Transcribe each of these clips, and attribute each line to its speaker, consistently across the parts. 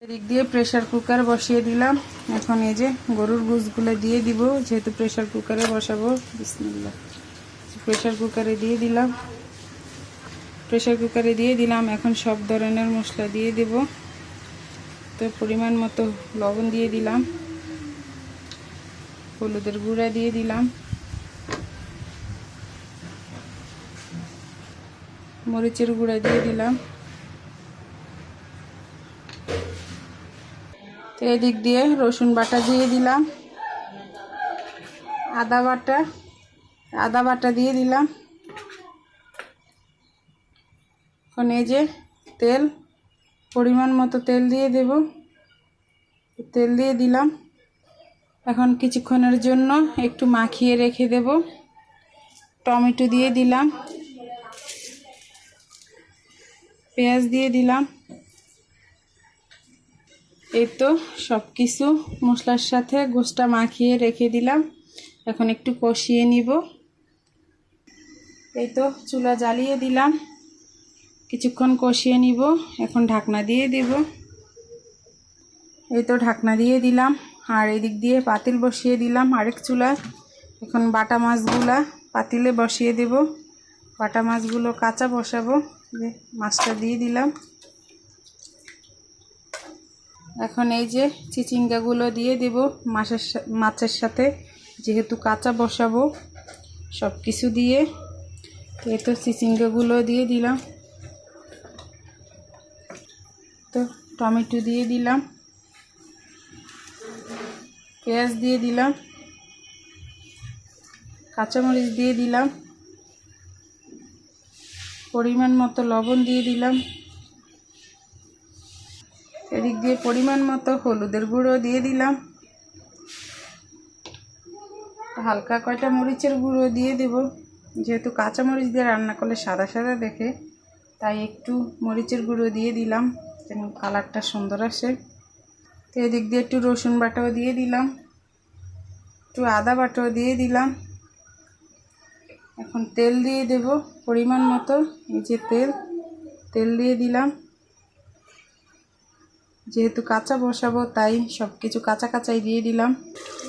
Speaker 1: এদিক দিয়ে pressure cooker বসিয়ে দিলাম। এখন এই যে গরুর গোশগুলো দিয়ে দিব, যেহেতু প্রেসার কুকারে বসাবো। বিসমিল্লাহ। প্রেসার কুকারে দিয়ে দিলাম। এখন সব ধরনের মশলা দিয়ে দেব। তো পরিমাণ মতো লবণ দিয়ে দিলাম, হলুদের গুঁড়া দিয়ে দিলাম, মরিচের গুঁড়া দিয়ে দিলাম। তো এদিক দিয়ে রসুন বাটা দিয়ে দিলাম, আদা বাটা দিয়ে দিলাম। এখন এই যে তেল, পরিমাণ মতো তেল দিয়ে দেব। তেল দিয়ে দিলাম। এখন কিছুক্ষণের জন্য একটু মাখিয়ে রেখে দেব। টমেটো দিয়ে দিলাম, পেঁয়াজ দিয়ে দিলাম। এই তো সব কিছু মশলার সাথে গোশটা মাখিয়ে রেখে দিলাম। এখন একটু কষিয়ে নিব। এই তো চুলা জ্বালিয়ে দিলাম, কিছুক্ষণ কষিয়ে নিব। এখন ঢাকনা দিয়ে দেব। এই তো ঢাকনা দিয়ে দিলাম। আর এদিক দিয়ে পাতিল বসিয়ে দিলাম আরেক চুলা। এখন বাটা মাছগুলা পাতিলে বসিয়ে দেব। বাটা মাছগুলো কাঁচা বসাবো। মাছটা দিয়ে দিলাম। এখন এই যে চিচিঙ্গাগুলো দিয়ে দেব মাছের সাথে, যেহেতু কাঁচা বসাবো। সব কিছু দিয়ে এই তো চিচিঙ্গাগুলো দিয়ে দিলাম। তো টমেটো দিয়ে দিলাম, পেঁয়াজ দিয়ে দিলাম, কাঁচামরিচ দিয়ে দিলাম, পরিমাণ মতো লবণ দিয়ে দিলাম। এদিক দিয়ে পরিমাণ মতো হলুদের গুঁড়ো দিয়ে দিলাম। হালকা কয়টা মরিচের গুঁড়ো দিয়ে দেব, যেহেতু কাঁচামরিচ দিয়ে রান্না করলে সাদা সাদা দেখে, তাই একটু মরিচের গুঁড়ো দিয়ে দিলাম যেন কালারটা সুন্দর আসে। তো এদিক দিয়ে একটু রসুন বাটাও দিয়ে দিলাম, একটু আদা বাটাও দিয়ে দিলাম। এখন তেল দিয়ে দেব পরিমাণ মতো। এই যে তেল দিয়ে দিলাম। যেহেতু কাঁচা বসাবো তাই সব কিছু কাঁচাই দিয়ে দিলাম।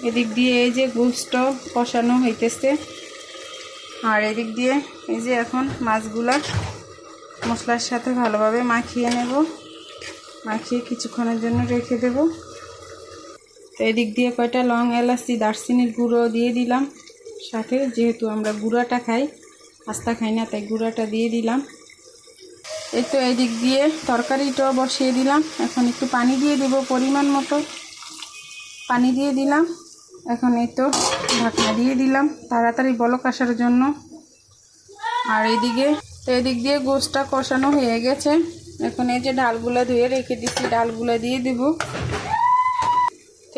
Speaker 1: এদিক দিয়ে এই যে গোশটা কষানো হইতেছে। আর এদিক দিয়ে এই যে এখন মাছগুলা মশলার সাথে ভালোভাবে মাখিয়ে নেব। মাখিয়ে কিছুক্ষণের জন্য রেখে দেব। তো এদিক দিয়ে কয়টা লং, এলাচি, দারচিনির গুঁড়ো দিয়ে দিলাম সাথে, যেহেতু আমরা গুঁড়াটা খাই, আস্তা খাই না, তাই গুঁড়াটা দিয়ে দিলাম। এই তো এদিক দিয়ে তরকারিটাও বসিয়ে দিলাম। এখন একটু পানি দিয়ে দেব, পরিমাণ মতো পানি দিয়ে দিলাম। এখন এই তো ঢাকনা দিয়ে দিলাম তাড়াতাড়ি বলক আসার জন্য। আর এদিক দিয়ে গোশটা কষানো হয়ে গেছে। এখন এই যে ডালগুলা ধুয়ে রেখে দিচ্ছি, ডালগুলা দিয়ে দেব।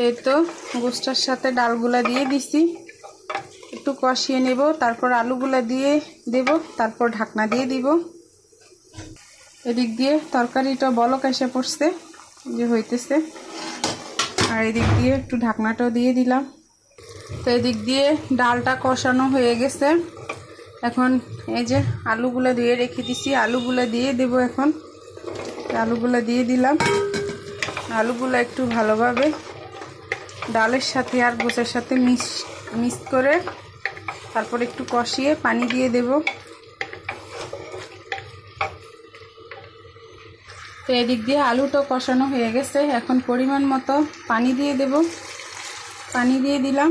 Speaker 1: এই তো গোশটার সাথে ডালগুলা দিয়ে দিছি, একটু কষিয়ে নেব। তারপর আলুগুলা দিয়ে দেব, তারপর ঢাকনা দিয়ে দিব। এদিক দিয়ে তরকারিটা বলক এসে পড়ছে, যে হইতেছে। আর এদিক দিয়ে একটু ঢাকনাটাও দিয়ে দিলাম। তো এদিক দিয়ে ডালটা কষানো হয়ে গেছে। এখন এই যে আলুগুলা ধুয়ে রেখে দিছি, আলুগুলা দিয়ে দেব। এখন আলুগুলা দিয়ে দিলাম। আলুগুলা একটু ভালোভাবে ডালের সাথে আর গোছের সাথে মিক্স করে তারপর একটু কষিয়ে পানি দিয়ে দেব। তো এদিক দিয়ে আলুটা কষানো হয়ে গেছে। এখন পরিমাণ মতো পানি দিয়ে দেব। পানি দিয়ে দিলাম।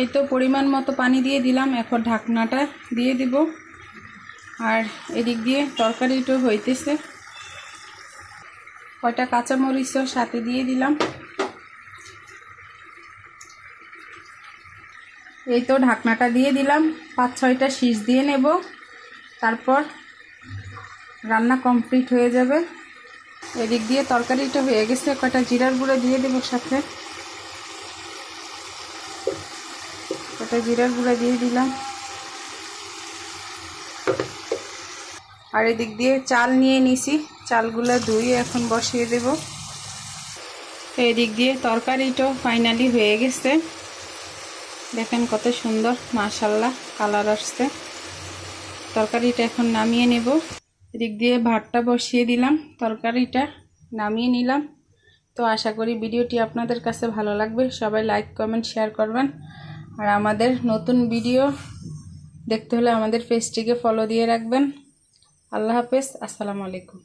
Speaker 1: এই তো পরিমাণ মতো পানি দিয়ে দিলাম। এখন ঢাকনাটা দিয়ে দিব। আর এদিক দিয়ে তরকারিটা হইতেছে। কয়টা কাঁচামরিচও সাথে দিয়ে দিলাম। এই তো ঢাকনাটা দিয়ে দিলাম। 5-6টা শীষ দিয়ে নেব, তারপর রান্না কমপ্লিট হয়ে যাবে। এদিক দিয়ে তরকারিটা হয়ে গেছে। কয়টা জিরার গুঁড়ো দিয়ে দেব সাথে, কয়টা জিরার গুঁড়ো দিয়ে দিলাম। আর এদিক দিয়ে চাল নিয়ে নিছি, চালগুলো ধুয়ে এখন বসিয়ে দেব। এদিক দিয়ে তরকারিটা ফাইনালি হয়ে গেছে। দেখেন কত সুন্দর মাশাআল্লাহ কালার আসছে। তরকারিটা এখন নামিয়ে নেব। এদিক দিয়ে ভাতটা বসিয়ে দিলাম, তরকারিটা নামিয়ে নিলাম। তো আশা করি ভিডিওটি আপনাদের কাছে ভালো লাগবে। সবাই লাইক কমেন্ট শেয়ার করবেন। আর আমাদের নতুন ভিডিও দেখতে হলে আমাদের পেজটিকে ফলো দিয়ে রাখবেন। আল্লাহ হাফেজ, আসসালামু আলাইকুম।